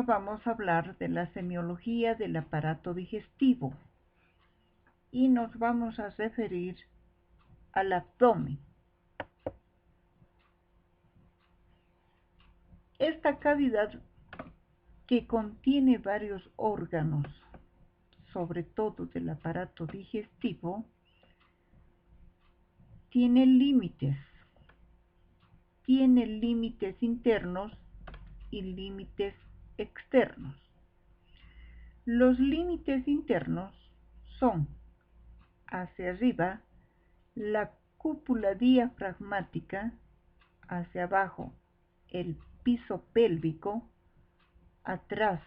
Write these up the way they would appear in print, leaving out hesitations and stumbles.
Ahora vamos a hablar de la semiología del aparato digestivo y nos vamos a referir al abdomen. Esta cavidad que contiene varios órganos, sobre todo del aparato digestivo, tiene límites internos y límites externos. Los límites internos son, hacia arriba, la cúpula diafragmática, hacia abajo, el piso pélvico, atrás,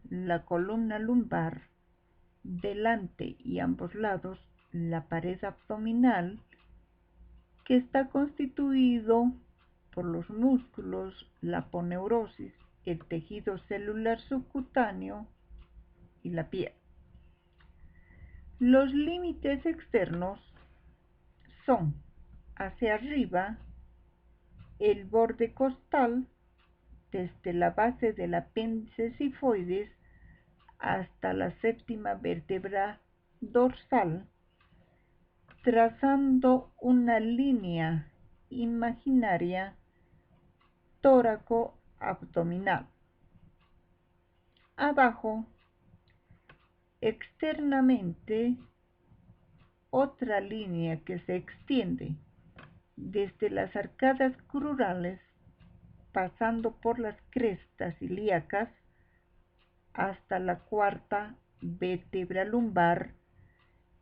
la columna lumbar, delante y ambos lados, la pared abdominal, que está constituido por los músculos, la aponeurosis, el tejido celular subcutáneo y la piel. Los límites externos son, hacia arriba, el borde costal, desde la base del apéndice sifoides hasta la séptima vértebra dorsal, trazando una línea imaginaria tóraco-abdominal. Abajo, externamente, otra línea que se extiende desde las arcadas crurales, pasando por las crestas ilíacas hasta la cuarta vértebra lumbar,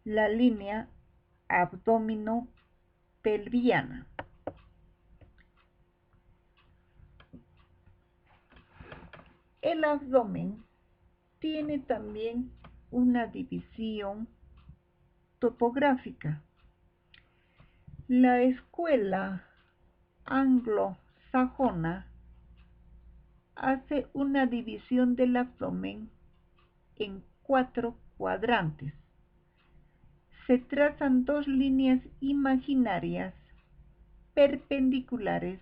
la línea abdomino-pelviana. El abdomen tiene también una división topográfica. La escuela anglosajona hace una división del abdomen en 4 cuadrantes. Se trazan 2 líneas imaginarias perpendiculares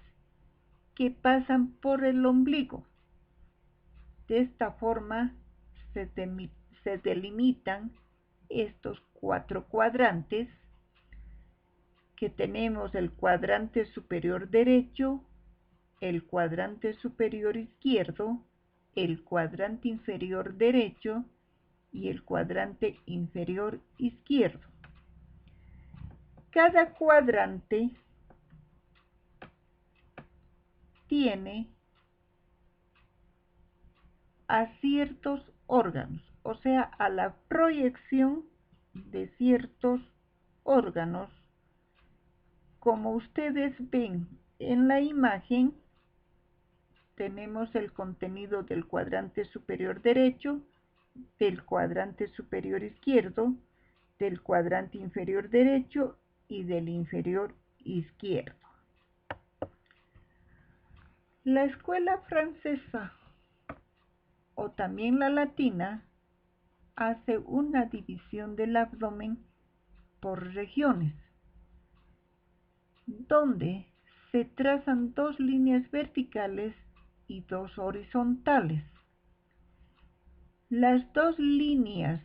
que pasan por el ombligo. De esta forma se delimitan estos 4 cuadrantes, que tenemos el cuadrante superior derecho, el cuadrante superior izquierdo, el cuadrante inferior derecho y el cuadrante inferior izquierdo. Cada cuadrante tiene a ciertos órganos, o sea, a la proyección de ciertos órganos. Como ustedes ven en la imagen, tenemos el contenido del cuadrante superior derecho, del cuadrante superior izquierdo, del cuadrante inferior derecho y del inferior izquierdo. La escuela francesa, o también la latina, hace una división del abdomen por regiones, donde se trazan 2 líneas verticales y 2 horizontales. Las 2 líneas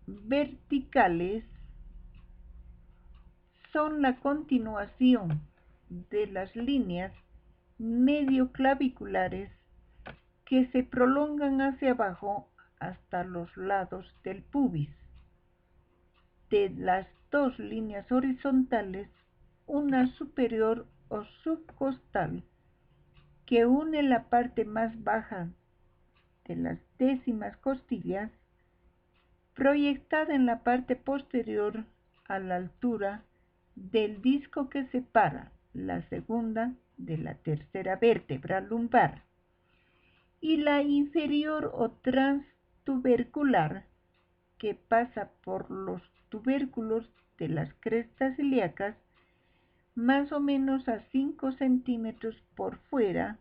verticales son la continuación de las líneas medioclaviculares que se prolongan hacia abajo hasta los lados del pubis. De las 2 líneas horizontales, una superior o subcostal que une la parte más baja de las décimas costillas, proyectada en la parte posterior a la altura del disco que separa la segunda de la tercera vértebra lumbar, y la inferior o transtubercular, que pasa por los tubérculos de las crestas ilíacas, más o menos a 5 centímetros por fuera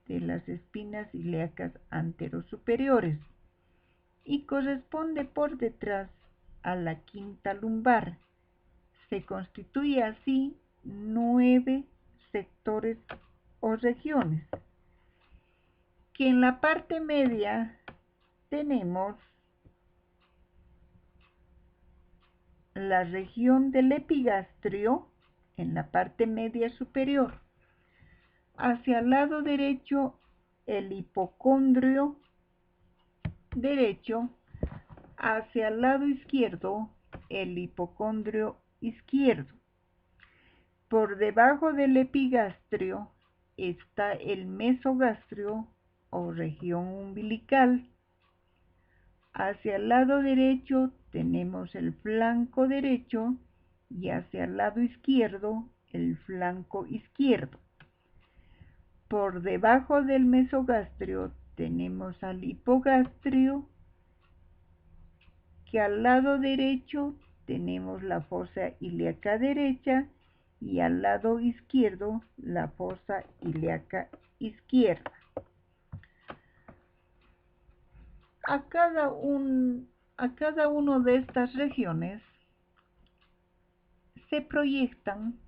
de las espinas ilíacas anterosuperiores, y corresponde por detrás a la quinta lumbar. Se constituye así 9 sectores o regiones que en la parte media tenemos la región del epigastrio en la parte media superior. Hacia el lado derecho, el hipocondrio derecho. Hacia el lado izquierdo, el hipocondrio izquierdo. Por debajo del epigastrio está el mesogastrio o región umbilical. Hacia el lado derecho tenemos el flanco derecho y hacia el lado izquierdo el flanco izquierdo. Por debajo del mesogastrio tenemos al hipogastrio, que al lado derecho tenemos la fosa ilíaca derecha y al lado izquierdo la fosa ilíaca izquierda. A cada una de estas regiones se proyectan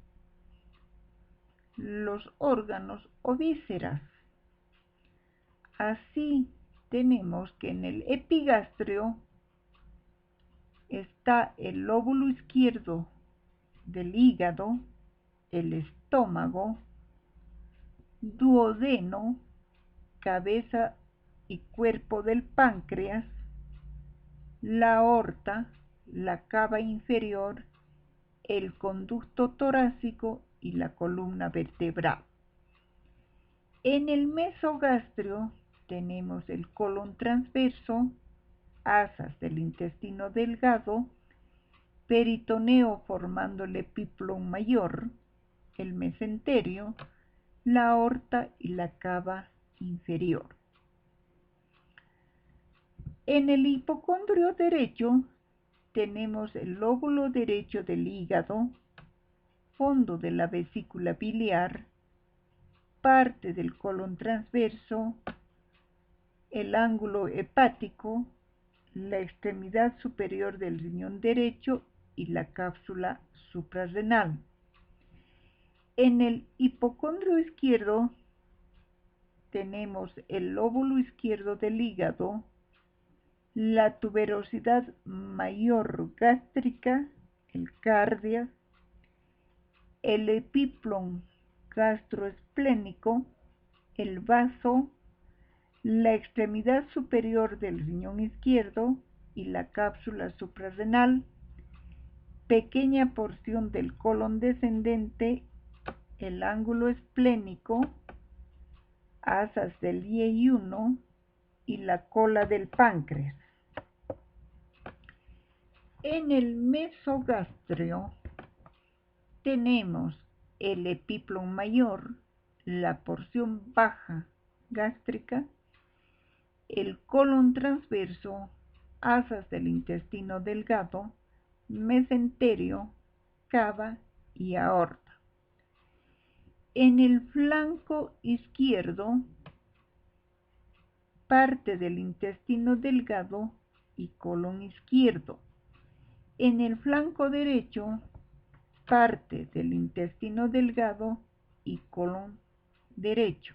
los órganos o vísceras. Así tenemos que en el epigastrio está el lóbulo izquierdo del hígado, el estómago, duodeno, cabeza y cuerpo del páncreas, la aorta, la cava inferior, el conducto torácico y la columna vertebral. En el mesogastrio tenemos el colon transverso, asas del intestino delgado, peritoneo formando el epiplón mayor, el mesenterio, la aorta y la cava inferior. En el hipocondrio derecho tenemos el lóbulo derecho del hígado, fondo de la vesícula biliar, parte del colon transverso, el ángulo hepático, la extremidad superior del riñón derecho y la cápsula suprarrenal. En el hipocondrio izquierdo tenemos el lóbulo izquierdo del hígado, la tuberosidad mayor gástrica, el cardia, el epiplón gastroesplénico, el vaso, la extremidad superior del riñón izquierdo y la cápsula suprarrenal, pequeña porción del colon descendente, el ángulo esplénico, asas del IE1 y la cola del páncreas. En el mesogastrio tenemos el epiplón mayor, la porción baja gástrica, el colon transverso, asas del intestino delgado, mesenterio, cava y aorta. En el flanco izquierdo, parte del intestino delgado y colon izquierdo. En el flanco derecho, parte del intestino delgado y colon derecho.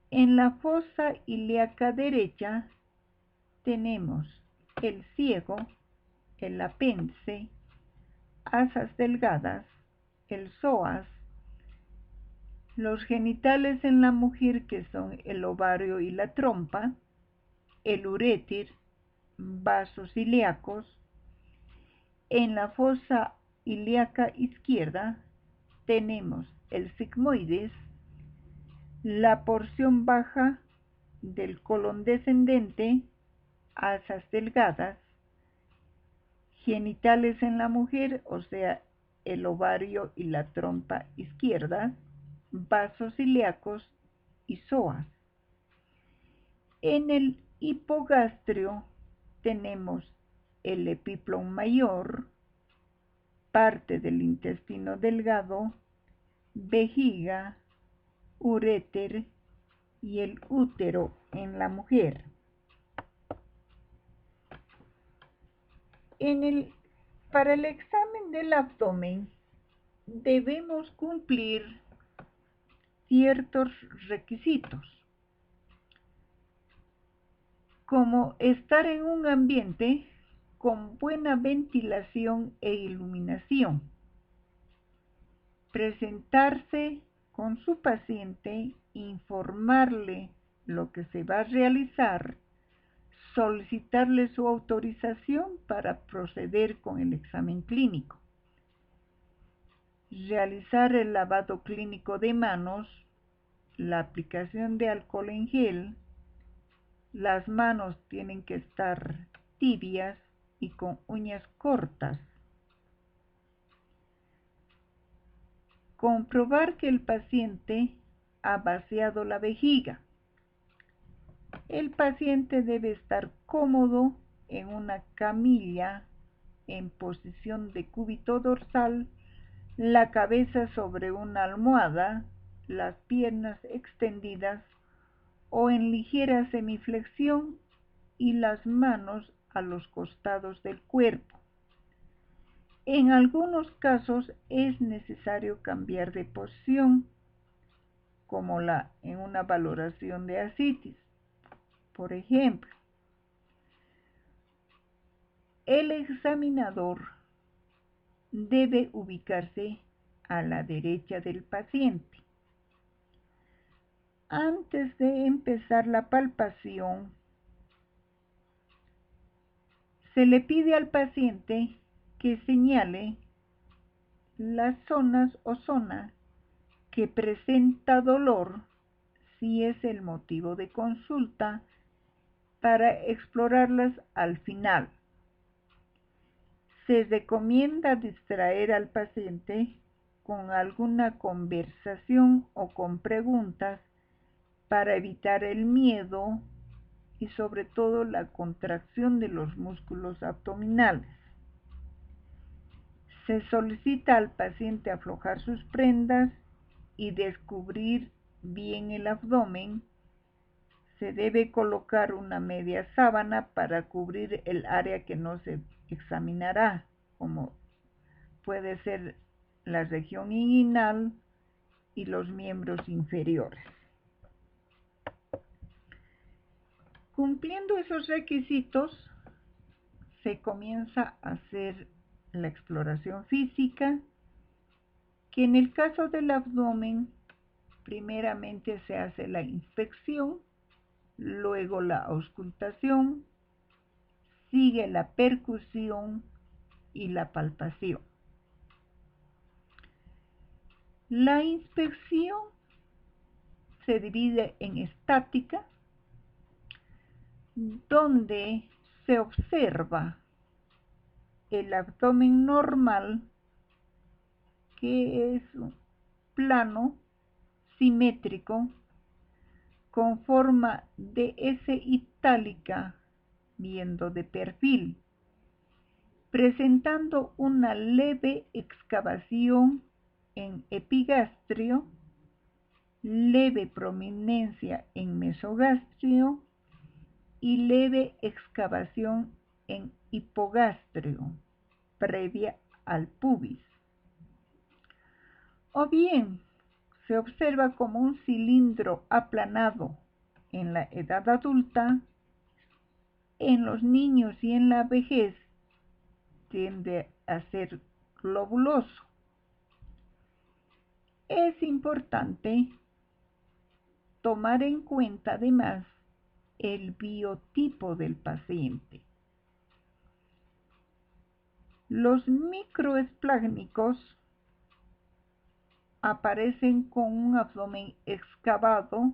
En la fosa ilíaca derecha tenemos el ciego, el apéndice, asas delgadas, el psoas, los genitales en la mujer que son el ovario y la trompa, el uréter, vasos ilíacos. En la fosa ilíaca izquierda tenemos el sigmoides, la porción baja del colon descendente, asas delgadas, genitales en la mujer, o sea, el ovario y la trompa izquierda, vasos ilíacos y psoas. En el hipogastrio tenemos el epiplón mayor, parte del intestino delgado, vejiga, uréter y el útero en la mujer. Para el examen del abdomen debemos cumplir ciertos requisitos. como estar en un ambiente con buena ventilación e iluminación, presentarse con su paciente, informarle lo que se va a realizar, solicitarle su autorización para proceder con el examen clínico, realizar el lavado clínico de manos, la aplicación de alcohol en gel. Las manos tienen que estar tibias y con uñas cortas. Comprobar que el paciente ha vaciado la vejiga. El paciente debe estar cómodo en una camilla en posición de cúbito dorsal, la cabeza sobre una almohada, las piernas extendidas o en ligera semiflexión y las manos a los costados del cuerpo. En algunos casos es necesario cambiar de posición, como en una valoración de ascitis. Por ejemplo, el examinador debe ubicarse a la derecha del paciente. Antes de empezar la palpación, se le pide al paciente que señale las zonas o zona que presenta dolor, si es el motivo de consulta, para explorarlas al final. Se recomienda distraer al paciente con alguna conversación o con preguntas para evitar el miedo y sobre todo la contracción de los músculos abdominales. Se solicita al paciente aflojar sus prendas y descubrir bien el abdomen. Se debe colocar una media sábana para cubrir el área que no se examinará, como puede ser la región inguinal y los miembros inferiores. Cumpliendo esos requisitos, se comienza a hacer la exploración física, que en el caso del abdomen, primeramente se hace la inspección, luego la auscultación, sigue la percusión y la palpación. La inspección se divide en estática, donde se observa el abdomen normal, que es plano, simétrico, con forma de S itálica, viendo de perfil, presentando una leve excavación en epigastrio, leve prominencia en mesogastrio y leve excavación en hipogastrio, previa al pubis. O bien, se observa como un cilindro aplanado en la edad adulta. En los niños y en la vejez tiende a ser globuloso. Es importante tomar en cuenta además el biotipo del paciente. Los microesplágnicos aparecen con un abdomen excavado,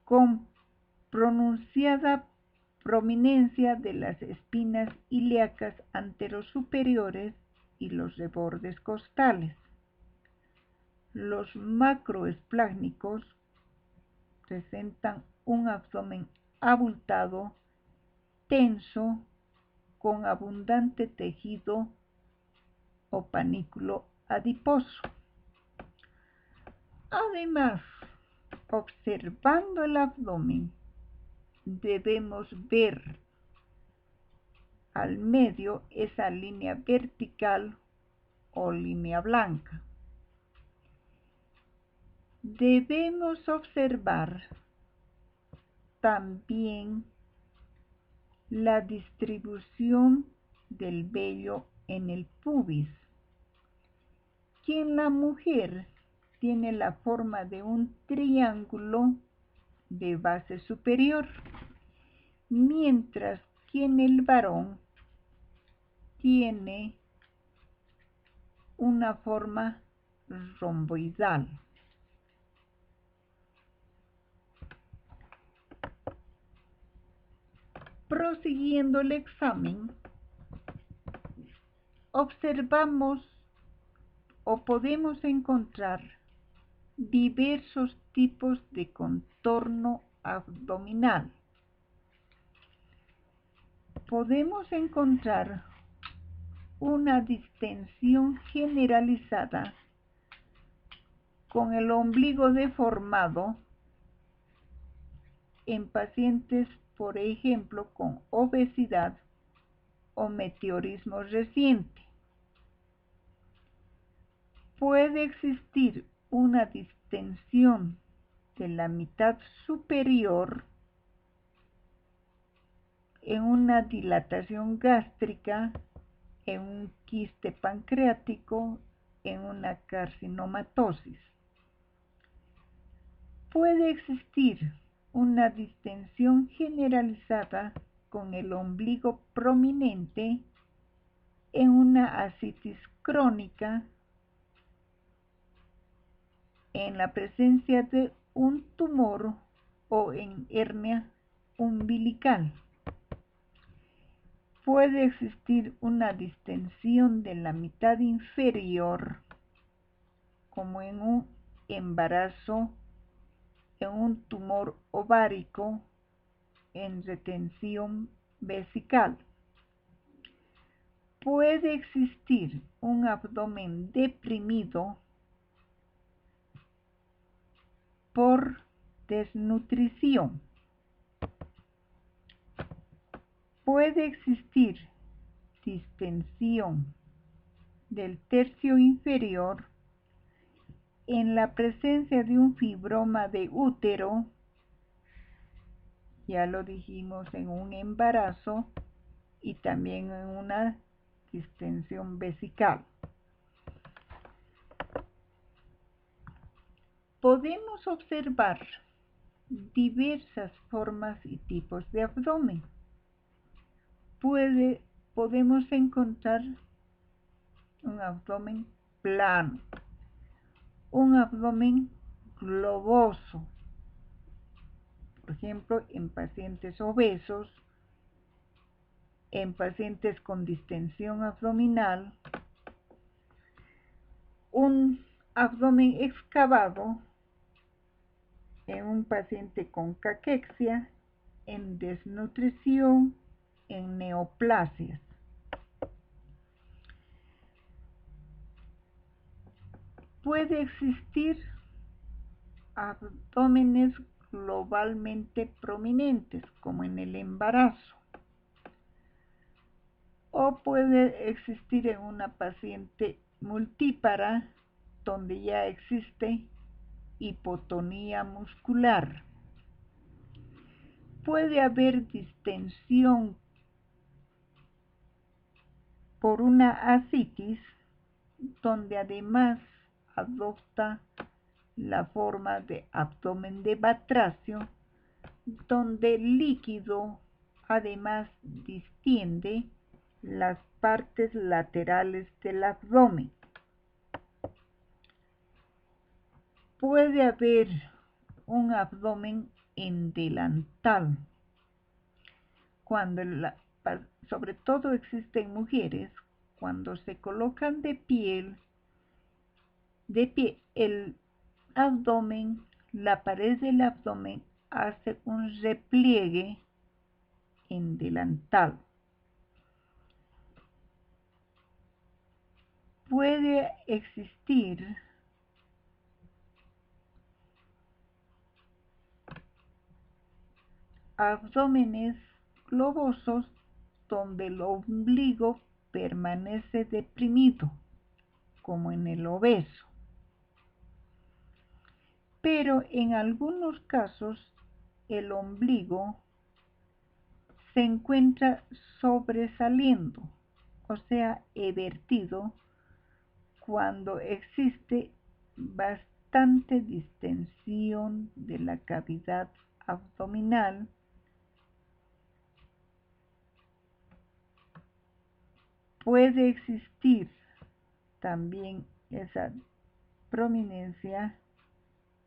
con pronunciada prominencia de las espinas ilíacas anterosuperiores y los de bordes costales. Los macroesplágnicos presentan un abdomen abultado, tenso, con abundante tejido o panículo adiposo. Además, observando el abdomen, debemos ver al medio esa línea vertical o línea blanca. Debemos observar también la distribución del vello en el pubis, que en la mujer tiene la forma de un triángulo de base superior, mientras que en el varón tiene una forma romboidal. Prosiguiendo el examen, observamos o podemos encontrar diversos tipos de contorno abdominal. Podemos encontrar una distensión generalizada con el ombligo deformado en pacientes, por ejemplo, con obesidad o meteorismo reciente. Puede existir una distensión de la mitad superior en una dilatación gástrica, en un quiste pancreático, en una carcinomatosis. Puede existir una distensión generalizada con el ombligo prominente en una ascitis crónica, en la presencia de un tumor o en hernia umbilical. Puede existir una distensión de la mitad inferior, como en un embarazo, en un tumor ovárico, en retención vesical. Puede existir un abdomen deprimido por desnutrición. Puede existir distensión del tercio inferior en la presencia de un fibroma de útero, ya lo dijimos, en un embarazo y también en una distensión vesical. Podemos observar diversas formas y tipos de abdomen. Podemos encontrar un abdomen plano, un abdomen globoso, por ejemplo, en pacientes obesos, en pacientes con distensión abdominal, un abdomen excavado en un paciente con caquexia, en desnutrición, en neoplasias. Puede existir abdómenes globalmente prominentes, como en el embarazo, o puede existir en una paciente multípara, donde ya existe hipotonía muscular. Puede haber distensión por una ascitis, donde además adopta la forma de abdomen de batracio, donde el líquido además distiende las partes laterales del abdomen. Puede haber un abdomen en delantal, cuando sobre todo existe en mujeres, cuando se colocan de pie el abdomen, la pared del abdomen hace un repliegue en delantal. Puede existir abdómenes globosos donde el ombligo permanece deprimido, como en el obeso. Pero en algunos casos el ombligo se encuentra sobresaliendo, o sea, evertido, cuando existe bastante distensión de la cavidad abdominal. Puede existir también esa prominencia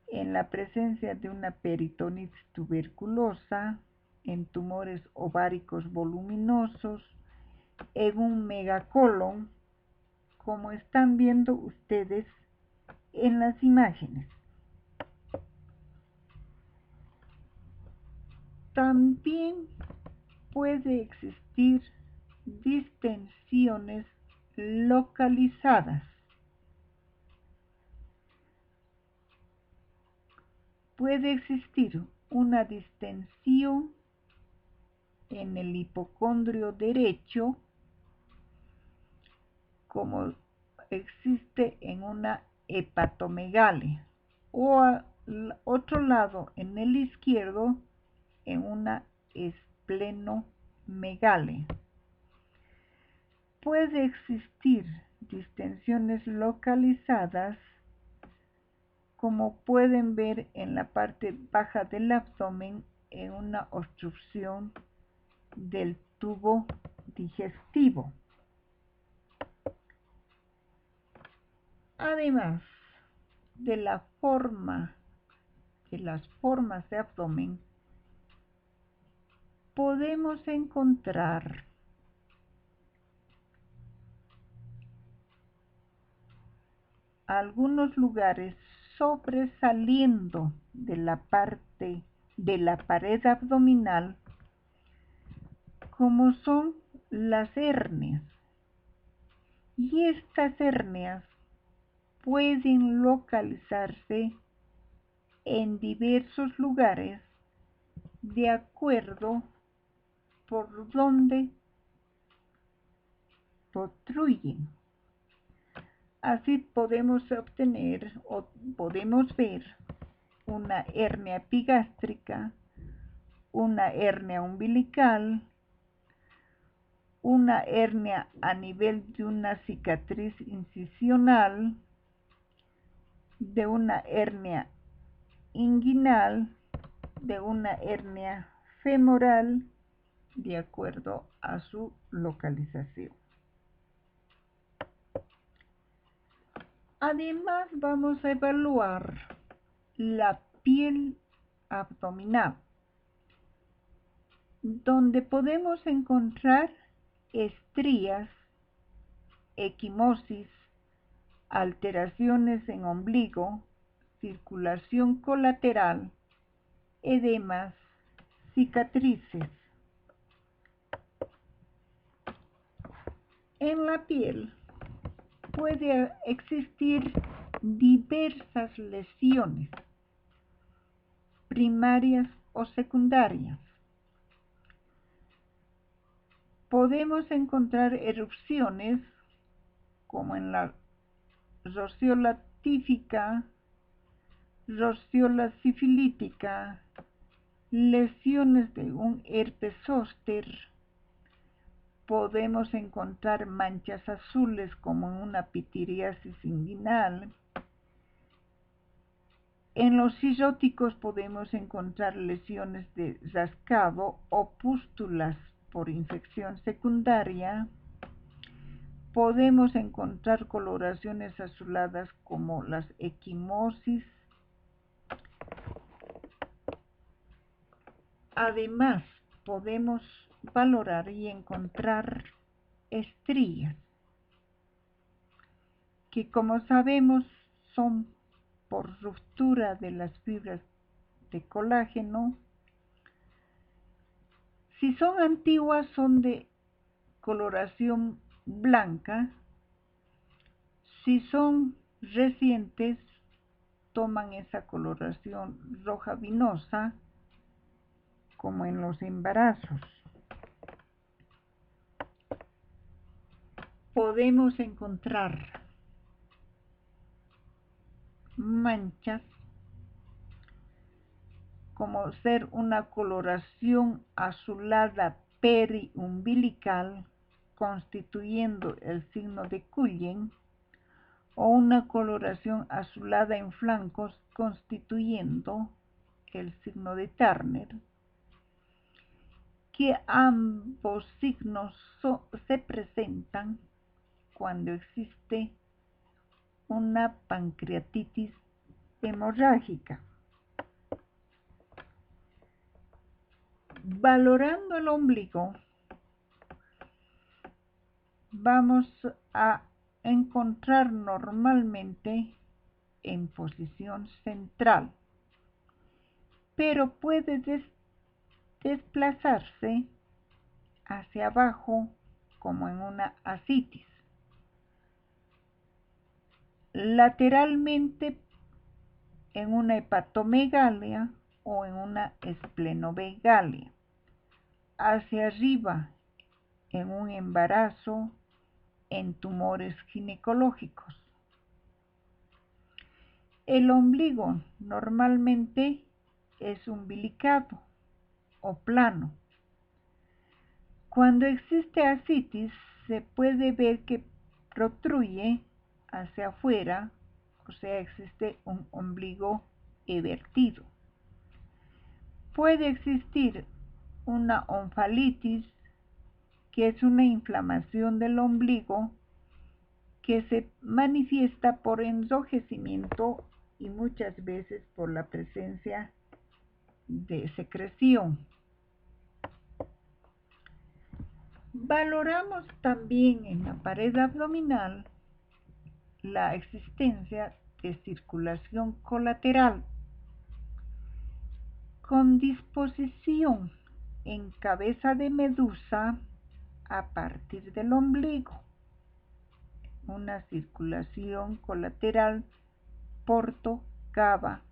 en la presencia de una peritonitis tuberculosa, en tumores ováricos voluminosos, en un megacolon, como están viendo ustedes en las imágenes. También puede existir distensiones localizadas. Puede existir una distensión en el hipocondrio derecho, como existe en una hepatomegalia, o al otro lado, en el izquierdo, en una esplenomegalia. Puede existir distensiones localizadas, como pueden ver en la parte baja del abdomen, en una obstrucción del tubo digestivo. Además de las formas de abdomen, podemos encontrar algunos lugares sobresaliendo de la parte de la pared abdominal, como son las hernias. Y estas hernias pueden localizarse en diversos lugares de acuerdo por donde protruyen. Así podemos obtener o podemos ver una hernia epigástrica, una hernia umbilical, una hernia a nivel de una cicatriz incisional, de una hernia inguinal, de una hernia femoral, de acuerdo a su localización. Además, vamos a evaluar la piel abdominal, donde podemos encontrar estrías, equimosis, alteraciones en ombligo, circulación colateral, edemas, cicatrices. En la piel puede existir diversas lesiones, primarias o secundarias. Podemos encontrar erupciones como en la rociola tífica, rociola sifilítica, lesiones de un herpes zóster. Podemos encontrar manchas azules como en una pitiriasis inguinal. En los ciróticos podemos encontrar lesiones de rascado o pústulas por infección secundaria. Podemos encontrar coloraciones azuladas como las equimosis. Además, podemos valorar y encontrar estrías, que como sabemos son por ruptura de las fibras de colágeno. Si son antiguas, son de coloración blanca. Si son recientes, toman esa coloración roja vinosa, como en los embarazos. Podemos encontrar manchas como ser una coloración azulada periumbilical, constituyendo el signo de Cullen, o una coloración azulada en flancos, constituyendo el signo de Turner, que ambos signos se presentan cuando existe una pancreatitis hemorrágica. Valorando el ombligo, vamos a encontrar normalmente en posición central, pero puede desplazarse hacia abajo como en una ascitis. Lateralmente en una hepatomegalia o en una esplenomegalia. Hacia arriba en un embarazo, en tumores ginecológicos. El ombligo normalmente es umbilicado o plano. Cuando existe ascitis, se puede ver que protruye hacia afuera, o sea, existe un ombligo evertido. Puede existir una onfalitis, que es una inflamación del ombligo que se manifiesta por enrojecimiento y muchas veces por la presencia de secreción. Valoramos también en la pared abdominal la existencia de circulación colateral con disposición en cabeza de medusa a partir del ombligo, una circulación colateral porto-cava.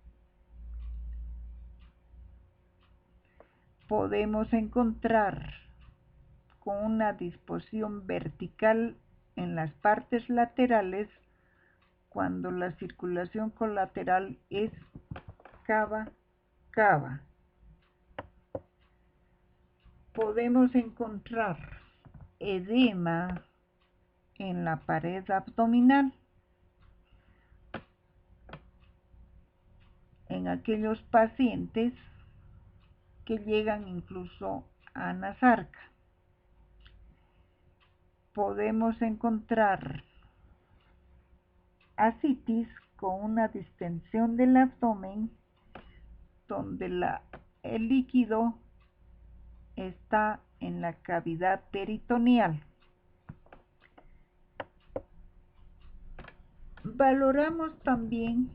Podemos encontrar con una disposición vertical en las partes laterales cuando la circulación colateral es cava-cava. Podemos encontrar edema en la pared abdominal en aquellos pacientes que llegan incluso a anasarca. Podemos encontrar ascitis con una distensión del abdomen donde el líquido está en la cavidad peritoneal. Valoramos también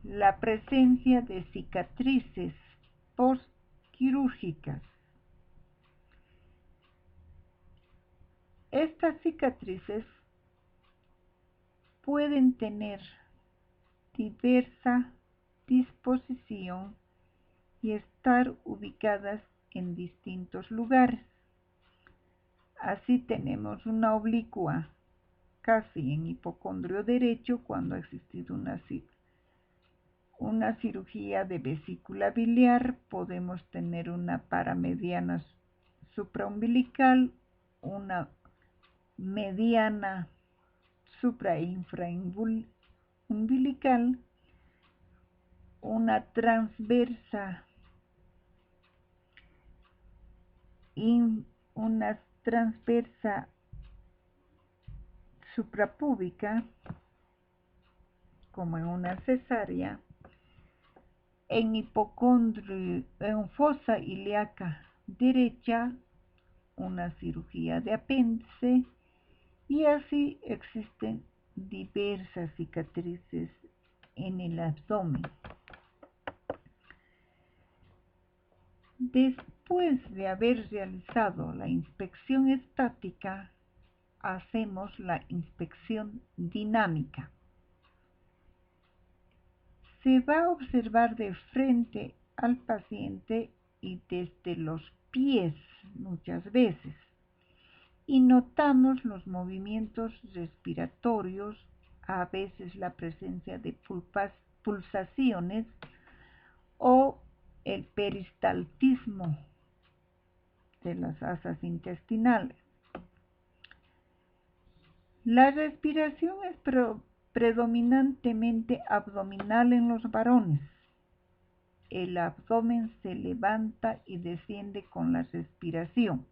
la presencia de cicatrices postquirúrgicas. Estas cicatrices pueden tener diversa disposición y estar ubicadas en distintos lugares. Así tenemos una oblicua casi en hipocondrio derecho cuando ha existido una cirugía de vesícula biliar. Podemos tener una paramediana supraumbilical, una mediana supra e infraumbilical, una transversa suprapúbica, como en una cesárea, en hipocondrio, en fosa ilíaca derecha, una cirugía de apéndice, y así existen diversas cicatrices en el abdomen. Después de haber realizado la inspección estática, hacemos la inspección dinámica. Se va a observar de frente al paciente y desde los pies muchas veces, y notamos los movimientos respiratorios, a veces la presencia de pulsaciones o el peristaltismo de las asas intestinales. La respiración es predominantemente abdominal en los varones. El abdomen se levanta y desciende con la respiración.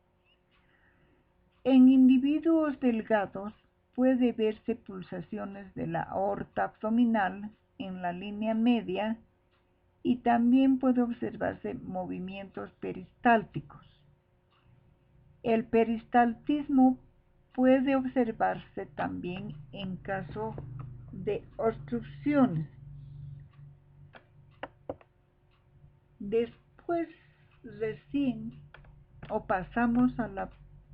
En individuos delgados puede verse pulsaciones de la aorta abdominal en la línea media y también puede observarse movimientos peristálticos. El peristaltismo puede observarse también en caso de obstrucciones. Después recién pasamos a la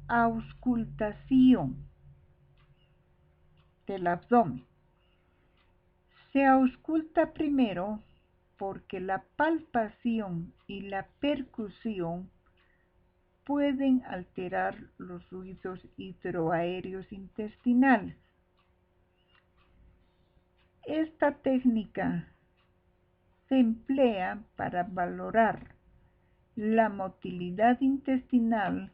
auscultación del abdomen. Se ausculta primero porque la palpación y la percusión pueden alterar los fluidos hidroaéreos intestinales. Esta técnica se emplea para valorar la motilidad intestinal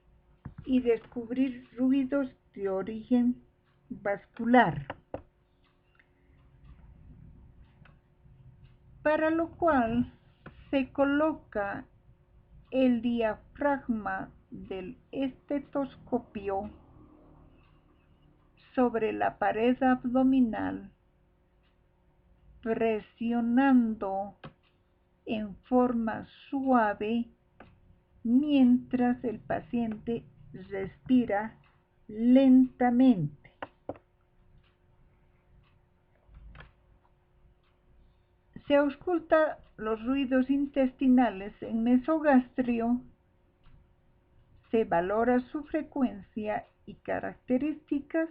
y descubrir ruidos de origen vascular, para lo cual se coloca el diafragma del estetoscopio sobre la pared abdominal, presionando en forma suave mientras el paciente respira lentamente. Se ausculta los ruidos intestinales en mesogastrio, se valora su frecuencia y características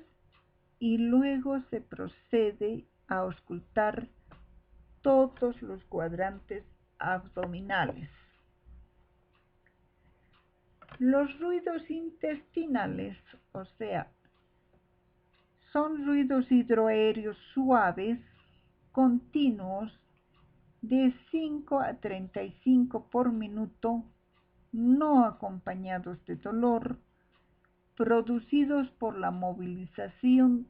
y luego se procede a auscultar todos los cuadrantes abdominales. Los ruidos intestinales, o sea, son ruidos hidroaéreos suaves, continuos, de 5 a 35 por minuto, no acompañados de dolor, producidos por la movilización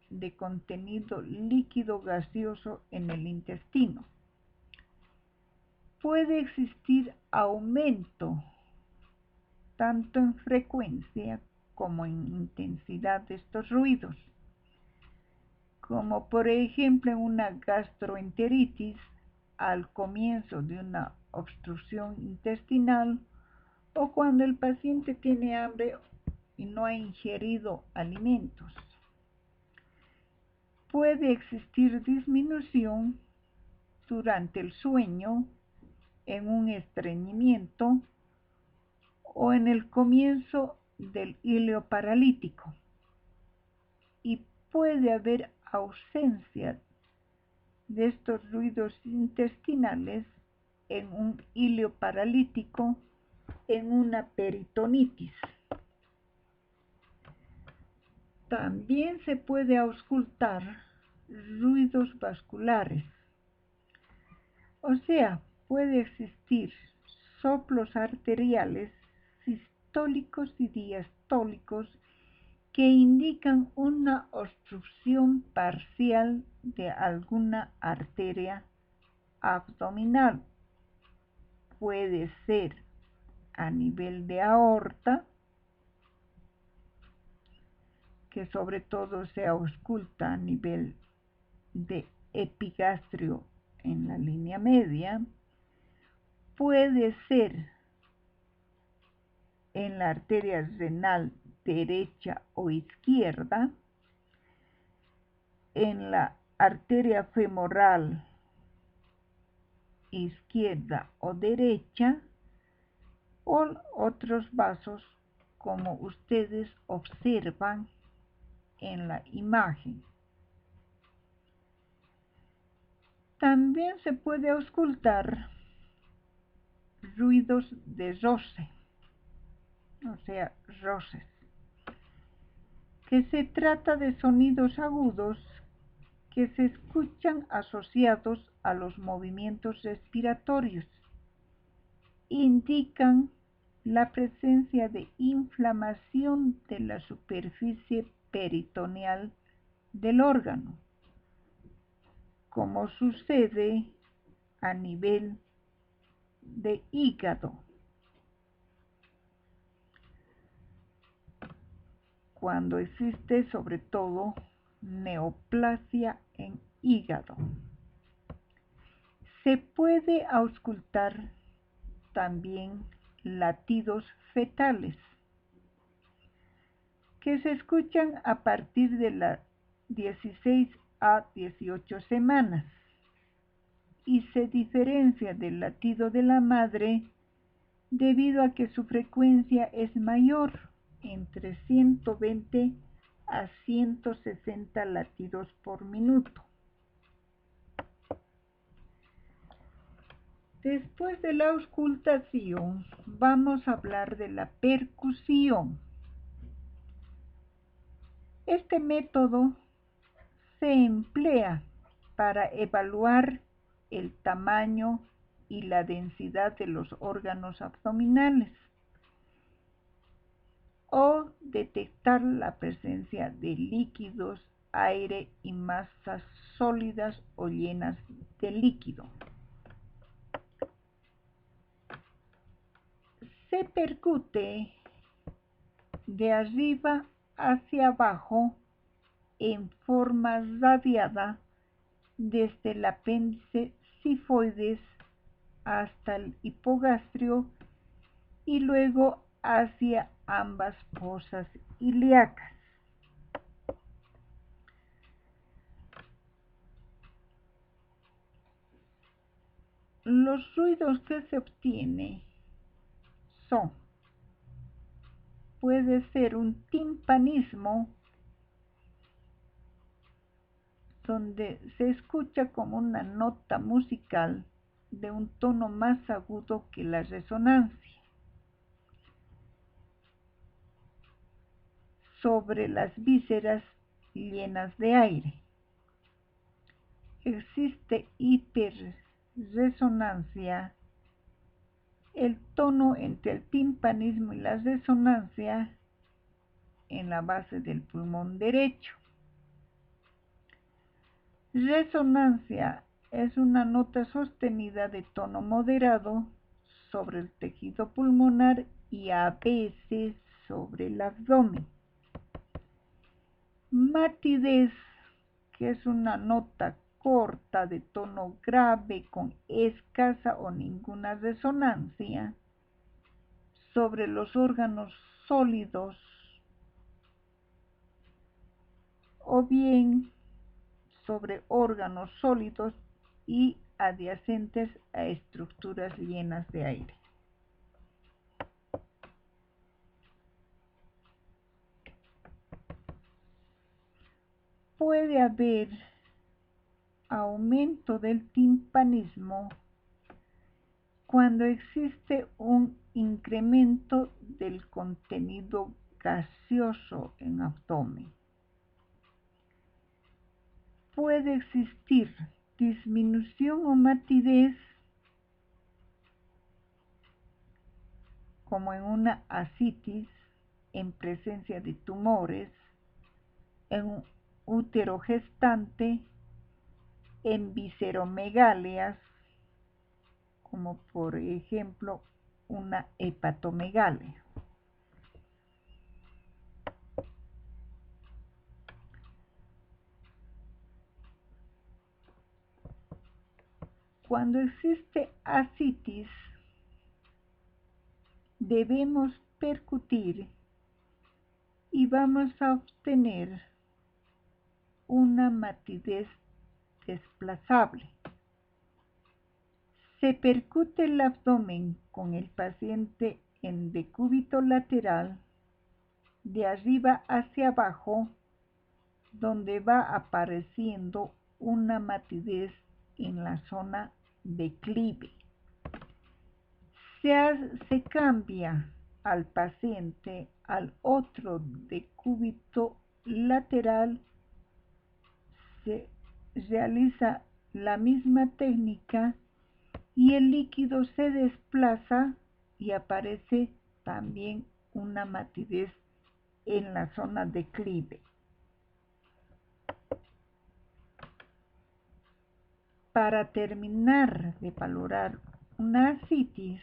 de contenido líquido gaseoso en el intestino. Puede existir aumento tanto en frecuencia como en intensidad de estos ruidos, como por ejemplo en una gastroenteritis al comienzo de una obstrucción intestinal o cuando el paciente tiene hambre y no ha ingerido alimentos. Puede existir disminución durante el sueño, en un estreñimiento o en el comienzo del hilo paralítico, y puede haber ausencia de estos ruidos intestinales en un hilo paralítico, en una peritonitis. También se puede auscultar ruidos vasculares, o sea, puede existir soplos arteriales sistólicos y diastólicos que indican una obstrucción parcial de alguna arteria abdominal. Puede ser a nivel de aorta, que sobre todo se ausculta a nivel de epigastrio en la línea media. Puede ser en la arteria renal derecha o izquierda, en la arteria femoral izquierda o derecha, o otros vasos como ustedes observan en la imagen. También se puede auscultar ruidos de roce, o sea, roces, que se trata de sonidos agudos que se escuchan asociados a los movimientos respiratorios. indican la presencia de inflamación de la superficie peritoneal del órgano, como sucede a nivel de hígado. Cuando existe sobre todo neoplasia en hígado. Se puede auscultar también latidos fetales que se escuchan a partir de las 16 a 18 semanas y se diferencia del latido de la madre debido a que su frecuencia es mayor, entre 120 a 160 latidos por minuto. Después de la auscultación, vamos a hablar de la percusión. Este método se emplea para evaluar el tamaño y la densidad de los órganos abdominales o detectar la presencia de líquidos, aire y masas sólidas o llenas de líquido. Se percute de arriba hacia abajo en forma radiada desde el apéndice sifoides hasta el hipogastrio y luego hacia ambas fosas ilíacas. Los ruidos que se obtienen son, puede ser un timpanismo, donde se escucha como una nota musical de un tono más agudo que la resonancia, sobre las vísceras llenas de aire. Existe hiperresonancia, el tono entre el timpanismo y la resonancia en la base del pulmón derecho. Resonancia es una nota sostenida de tono moderado sobre el tejido pulmonar y a veces sobre el abdomen. Matidez, que es una nota corta de tono grave con escasa o ninguna resonancia sobre los órganos sólidos o bien sobre órganos sólidos y adyacentes a estructuras llenas de aire. Puede haber aumento del timpanismo cuando existe un incremento del contenido gaseoso en abdomen. Puede existir disminución o matidez como en una ascitis en presencia de tumores, en un útero gestante, en visceromegalias, como por ejemplo una hepatomegalia. Cuando existe ascitis, debemos percutir y vamos a obtener una matidez desplazable. Se percute el abdomen con el paciente en decúbito lateral, de arriba hacia abajo, donde va apareciendo una matidez en la zona declive. Se cambia al paciente al otro decúbito lateral, se realiza la misma técnica y el líquido se desplaza y aparece también una matidez en la zona declive. Para terminar de valorar una ascitis,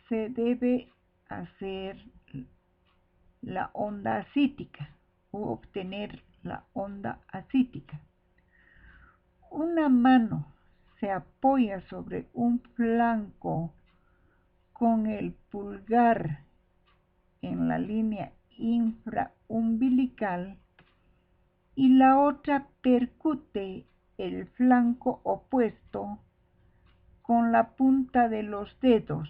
se debe hacer la onda ascítica o obtener la onda ascítica. Una mano se apoya sobre un flanco con el pulgar en la línea infraumbilical y la otra percute el flanco opuesto con la punta de los dedos.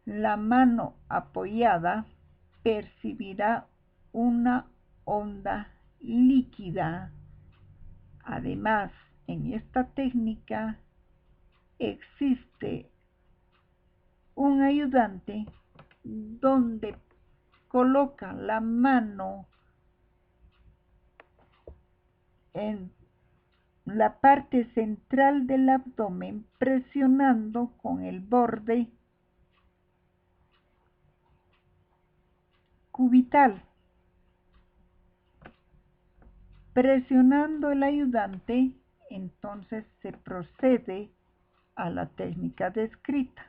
La mano apoyada percibirá una onda líquida. Además, en esta técnica existe un ayudante donde coloca la mano en la parte central del abdomen, presionando con el borde cubital. Presionando el ayudante, entonces se procede a la técnica descrita.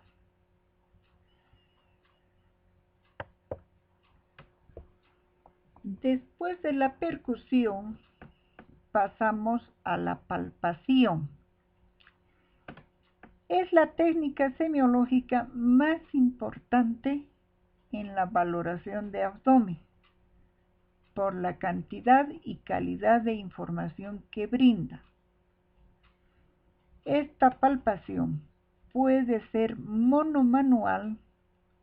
Después de la percusión, pasamos a la palpación. Es la técnica semiológica más importante en la valoración de abdomen, por la cantidad y calidad de información que brinda. Esta palpación puede ser monomanual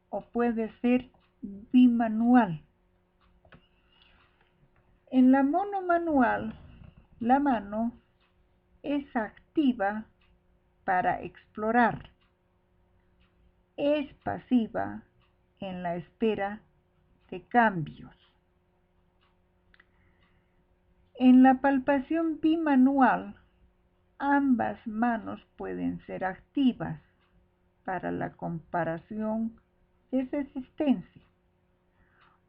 o puede ser bimanual. En la monomanual, la mano es activa para explorar, es pasiva en la espera de cambios. En la palpación bimanual, ambas manos pueden ser activas para la comparación de resistencia,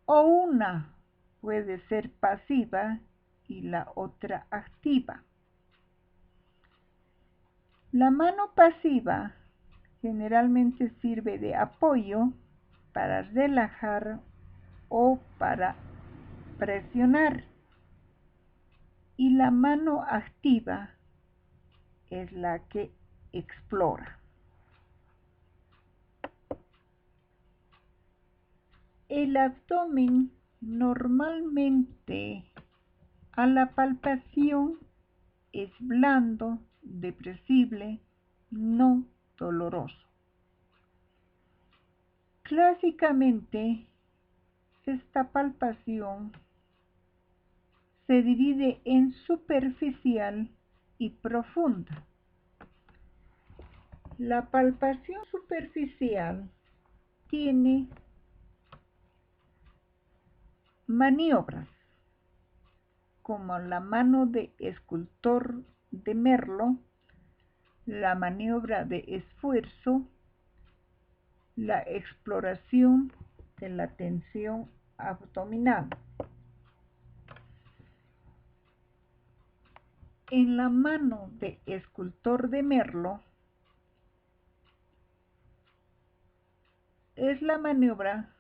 o una puede ser pasiva y la otra activa. La mano pasiva generalmente sirve de apoyo para relajar o para presionar, y la mano activa es la que explora. El abdomen normalmente a la palpación es blando, depresible, no doloroso. Clásicamente, esta palpación se divide en superficial y profunda. La palpación superficial tiene maniobras como la mano de escultor de Merlo, la maniobra de esfuerzo, la exploración de la tensión abdominal. En la mano de escultor de Merlo es la maniobra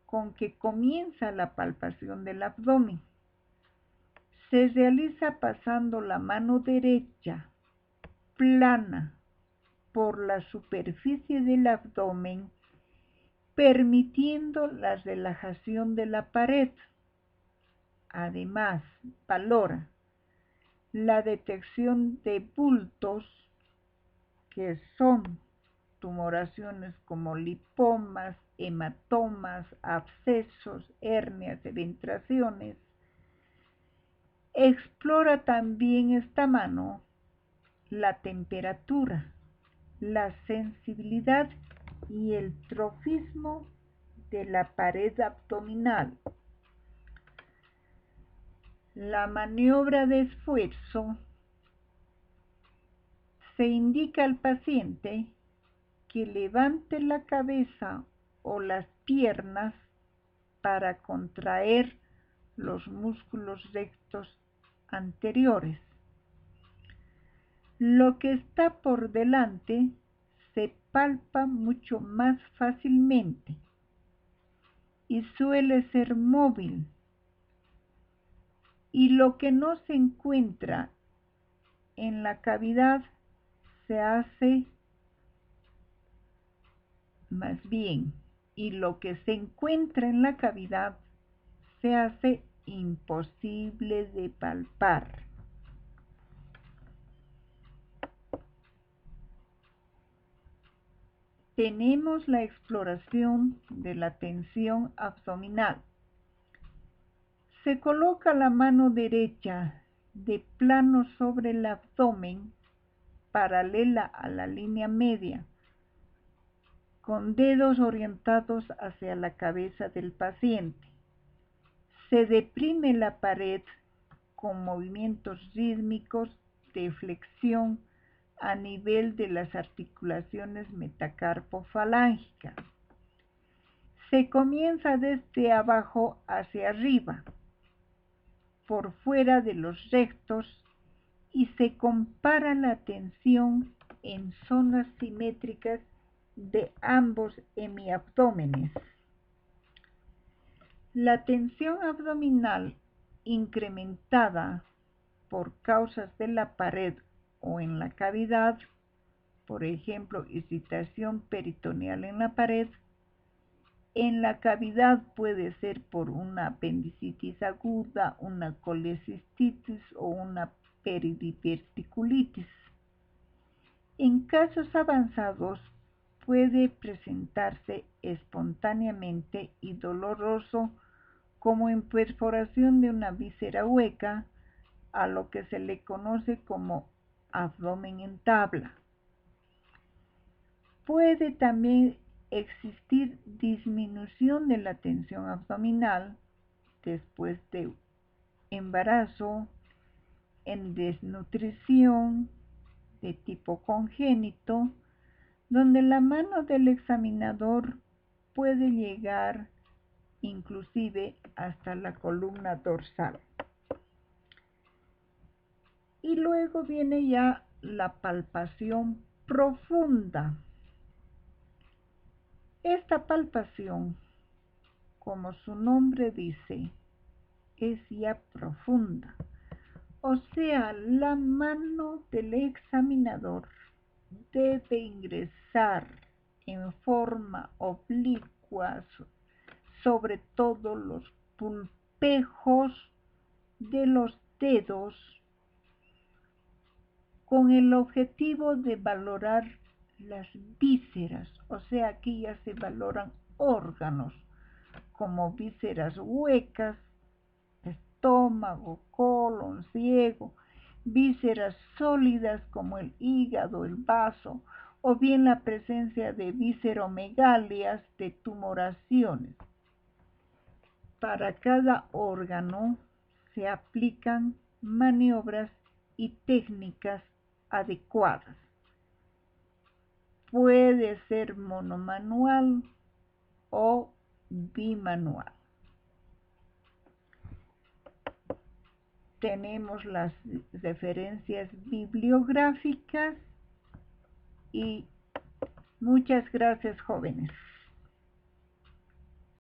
con que comienza la palpación del abdomen. Se realiza pasando la mano derecha plana por la superficie del abdomen, permitiendo la relajación de la pared. Además, valora la detección de bultos, que son tumoraciones como lipomas, hematomas, abscesos, hernias, eventraciones. Explora también esta mano la temperatura, la sensibilidad y el trofismo de la pared abdominal. La maniobra de esfuerzo se indica al paciente que que levante la cabeza o las piernas para contraer los músculos rectos anteriores. Lo que está por delante se palpa mucho más fácilmente y suele ser móvil, y lo que no se encuentra en la cavidad se hace más bien, y lo que se encuentra en la cavidad se hace imposible de palpar. Tenemos la exploración de la tensión abdominal. Se coloca la mano derecha de plano sobre el abdomen, paralela a la línea media, con dedos orientados hacia la cabeza del paciente. Se deprime la pared con movimientos rítmicos de flexión a nivel de las articulaciones metacarpofalángicas. Se comienza desde abajo hacia arriba, por fuera de los rectos, y se compara la tensión en zonas simétricas de ambos hemiabdómenes. La tensión abdominal incrementada por causas de la pared o en la cavidad, por ejemplo, irritación peritoneal en la pared. En la cavidad puede ser por una apendicitis aguda, una colecistitis o una peridiverticulitis. En casos avanzados puede presentarse espontáneamente y doloroso, como en perforación de una víscera hueca, a lo que se le conoce como abdomen en tabla. Puede también existir disminución de la tensión abdominal después de embarazo, en desnutrición de tipo congénito, donde la mano del examinador puede llegar inclusive hasta la columna dorsal. Y luego viene ya la palpación profunda. Esta palpación, como su nombre dice, es ya profunda. O sea, la mano del examinador debe ingresar en forma oblicua sobre todo los pulpejos de los dedos, con el objetivo de valorar las vísceras. O sea, aquí ya se valoran órganos como vísceras huecas, estómago, colon, ciego, vísceras sólidas como el hígado, el vaso, o bien la presencia de visceromegalias, de tumoraciones. Para cada órgano se aplican maniobras y técnicas adecuadas. Puede ser monomanual o bimanual. Tenemos las referencias bibliográficas y muchas gracias, jóvenes.